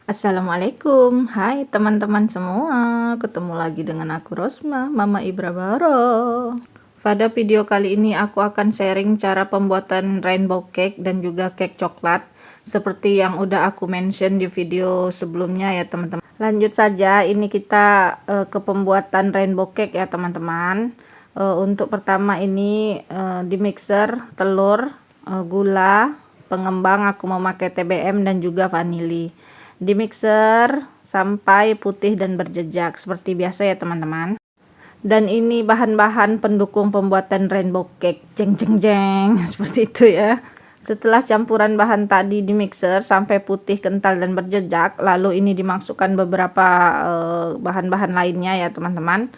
Assalamualaikum, hai teman-teman semua, ketemu lagi dengan aku Rosma, Mama Ibra Baro. Pada video kali ini aku akan sharing cara pembuatan rainbow cake dan juga cake coklat seperti yang udah aku mention di video sebelumnya ya teman-teman. Lanjut saja, ini kita ke pembuatan rainbow cake ya teman-teman. Untuk pertama ini di mixer telur, gula, pengembang aku memakai TBM dan juga vanili. Di mixer sampai putih dan berjejak seperti biasa ya teman-teman. Dan ini bahan-bahan pendukung pembuatan rainbow cake, jeng jeng jeng seperti itu ya. Setelah campuran bahan tadi di mixer sampai putih, kental dan berjejak, lalu ini dimasukkan beberapa bahan-bahan lainnya ya teman-teman.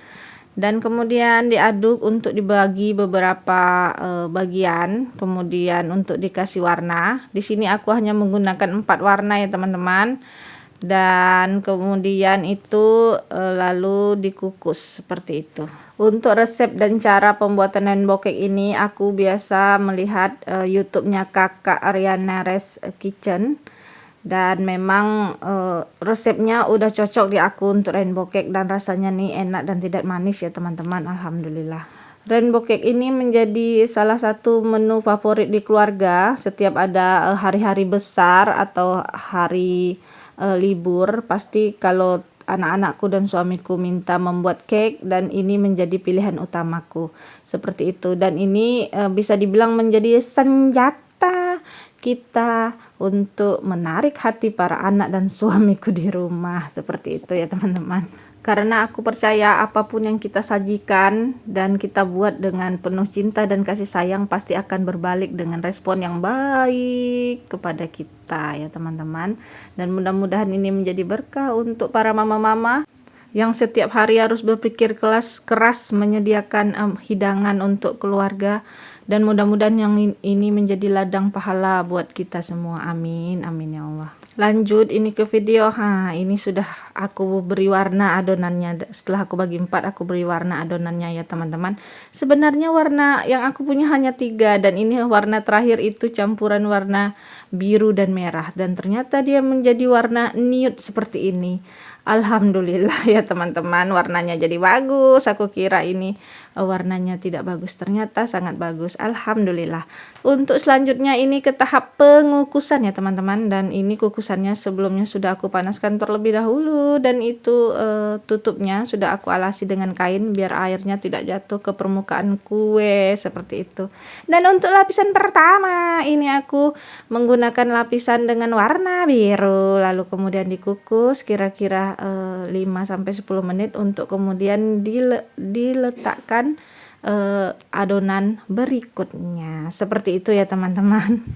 Dan kemudian diaduk untuk dibagi beberapa bagian, kemudian untuk dikasih warna. Di sini aku hanya menggunakan 4 warna ya teman-teman. Dan kemudian itu lalu dikukus seperti itu. Untuk resep dan cara pembuatan rainbow cake ini aku biasa melihat YouTube-nya Kakak Ariana Res Kitchen. Dan memang resepnya udah cocok di aku untuk rainbow cake dan rasanya nih enak dan tidak manis ya teman-teman, alhamdulillah. Rainbow cake ini menjadi salah satu menu favorit di keluarga setiap ada hari-hari besar atau hari libur. Pasti kalau anak-anakku dan suamiku minta membuat cake, dan ini menjadi pilihan utamaku seperti itu. Dan ini bisa dibilang menjadi senjata kita untuk menarik hati para anak dan suamiku di rumah seperti itu ya teman-teman. Karena aku percaya apapun yang kita sajikan dan kita buat dengan penuh cinta dan kasih sayang pasti akan berbalik dengan respon yang baik kepada kita ya teman-teman. Dan mudah-mudahan ini menjadi berkah untuk para mama-mama yang setiap hari harus berpikir keras menyediakan hidangan untuk keluarga. Dan mudah-mudahan yang ini menjadi ladang pahala buat kita semua. Amin, amin ya Allah. Lanjut ini ke video. Ini sudah aku beri warna adonannya. Setelah aku bagi 4, aku beri warna adonannya ya teman-teman. Sebenarnya warna yang aku punya hanya 3, dan ini warna terakhir itu campuran warna biru dan merah. Dan ternyata dia menjadi warna nude seperti ini. Alhamdulillah ya teman-teman, warnanya jadi bagus. Aku kira ini warnanya tidak bagus, ternyata sangat bagus, alhamdulillah. Untuk selanjutnya ini ke tahap pengukusan ya teman-teman. Dan ini kukusannya sebelumnya sudah aku panaskan terlebih dahulu, dan itu tutupnya sudah aku alasi dengan kain biar airnya tidak jatuh ke permukaan kue seperti itu. Dan untuk lapisan pertama ini aku menggunakan lapisan dengan warna biru, lalu kemudian dikukus kira-kira 5-10 menit untuk kemudian diletakkan adonan berikutnya seperti itu ya teman-teman.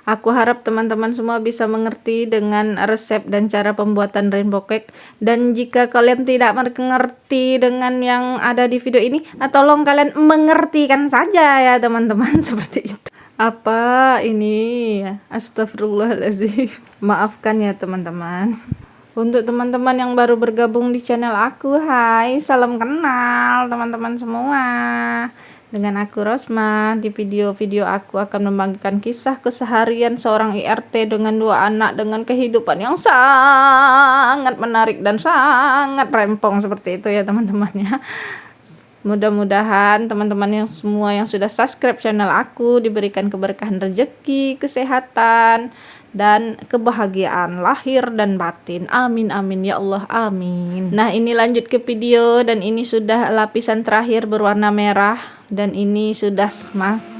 Aku harap teman-teman semua bisa mengerti dengan resep dan cara pembuatan rainbow cake. Dan jika kalian tidak mengerti dengan yang ada di video ini, tolong kalian mengertikan saja ya teman-teman seperti itu. Apa ini? Astagfirullahaladzim. Maafkan ya teman-teman. Untuk teman-teman yang baru bergabung di channel aku, hai, salam kenal teman-teman semua. Dengan aku Rosma. Di video-video aku akan membagikan kisah keseharian seorang IRT dengan 2 anak dengan kehidupan yang sangat menarik dan sangat rempong seperti itu ya teman-teman ya. Mudah-mudahan teman-teman yang semua yang sudah subscribe channel aku diberikan keberkahan rezeki, kesehatan, dan kebahagiaan lahir dan batin. Amin amin ya Allah, amin. Nah ini lanjut ke video, dan ini sudah lapisan terakhir berwarna merah, dan ini sudah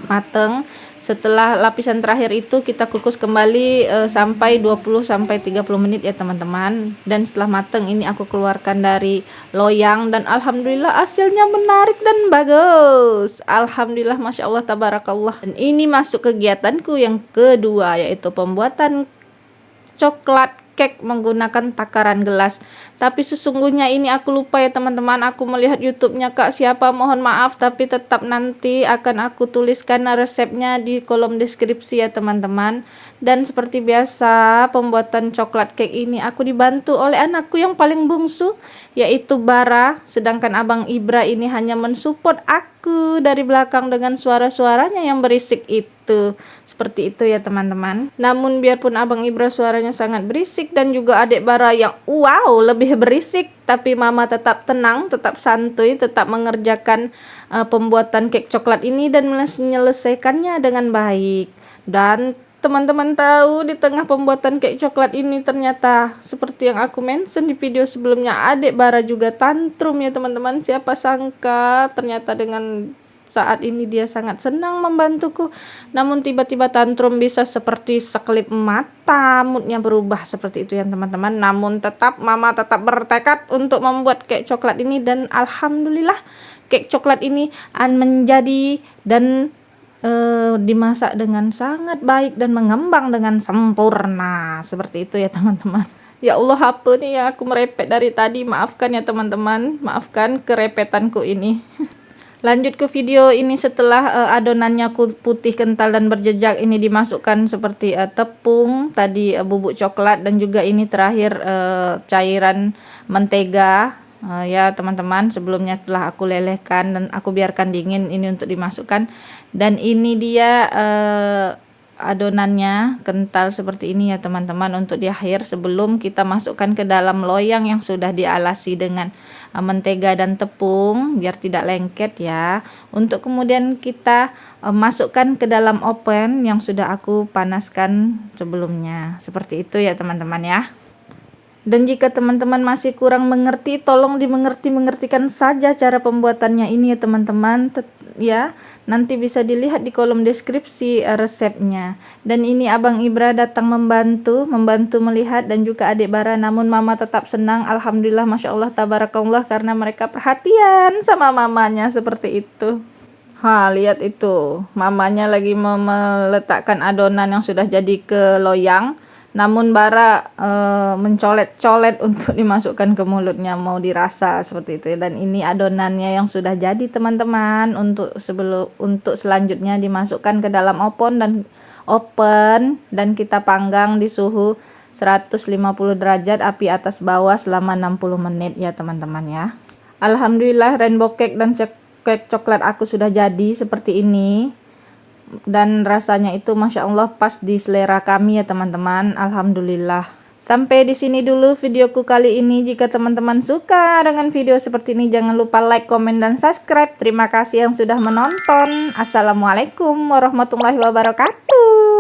mateng. Setelah lapisan terakhir itu kita kukus kembali sampai 20-30 menit ya teman-teman. Dan setelah mateng ini aku keluarkan dari loyang, dan alhamdulillah hasilnya menarik dan bagus. Alhamdulillah, masya Allah, tabarakallah. Dan ini masuk kegiatanku yang kedua, yaitu pembuatan coklat cake menggunakan takaran gelas. Tapi sesungguhnya ini aku lupa ya teman-teman. Aku melihat YouTube-nya Kak siapa, mohon maaf, tapi tetap nanti akan aku tuliskan resepnya di kolom deskripsi ya teman-teman. Dan seperti biasa pembuatan coklat cake ini aku dibantu oleh anakku yang paling bungsu, yaitu Bara. Sedangkan Abang Ibra ini hanya mensupport aku aku dari belakang dengan suara-suaranya yang berisik itu. Seperti itu ya teman-teman. Namun biarpun Abang Ibra suaranya sangat berisik dan juga adik Bara yang wow lebih berisik, tapi mama tetap tenang, tetap santuy, tetap mengerjakan pembuatan kek coklat ini dan menyelesaikannya dengan baik. Dan teman-teman tahu di tengah pembuatan kek coklat ini ternyata seperti yang aku mention di video sebelumnya, adik Bara juga tantrum ya teman-teman. Siapa sangka ternyata dengan saat ini dia sangat senang membantuku, namun tiba-tiba tantrum bisa seperti sekelip mata, moodnya berubah seperti itu ya teman-teman. Namun mama tetap bertekad untuk membuat kek coklat ini, dan alhamdulillah kek coklat ini menjadi dan dimasak dengan sangat baik dan mengembang dengan sempurna seperti itu ya teman-teman. Ya Allah, apa nih yang aku merepet dari tadi, maafkan ya teman-teman, maafkan kerepetanku ini. Lanjut ke video ini, setelah adonannya putih kental dan berjejak ini dimasukkan seperti tepung, tadi bubuk coklat, dan juga ini terakhir cairan mentega. Ya teman-teman, sebelumnya telah aku lelehkan dan aku biarkan dingin ini untuk dimasukkan. Dan ini dia adonannya kental seperti ini ya teman-teman, untuk di akhir sebelum kita masukkan ke dalam loyang yang sudah dialasi dengan mentega dan tepung biar tidak lengket ya. Untuk kemudian kita masukkan ke dalam oven yang sudah aku panaskan sebelumnya. Seperti itu ya teman-teman ya. Dan jika teman-teman masih kurang mengerti, tolong dimengerti-mengertikan saja cara pembuatannya ini ya teman-teman ya. Nanti bisa dilihat di kolom deskripsi resepnya. Dan ini Abang Ibra datang membantu melihat, dan juga adik Bara, namun mama tetap senang. Alhamdulillah, Masya Allah, tabarakallah, karena mereka perhatian sama mamanya seperti itu. Lihat itu, mamanya lagi meletakkan adonan yang sudah jadi ke loyang. Namun Bara mencolet-colet untuk dimasukkan ke mulutnya, mau dirasa seperti itu ya. Dan ini adonannya yang sudah jadi teman-teman, untuk selanjutnya dimasukkan ke dalam oven dan kita panggang di suhu 150 derajat api atas bawah selama 60 menit ya teman-teman ya. Alhamdulillah, rainbow cake dan kek coklat aku sudah jadi seperti ini. Dan rasanya itu Masya Allah pas di selera kami ya teman-teman. Alhamdulillah. Sampai di sini dulu videoku kali ini. Jika teman-teman suka dengan video seperti ini, jangan lupa like, komen, dan subscribe. Terima kasih yang sudah menonton. Assalamualaikum warahmatullahi wabarakatuh.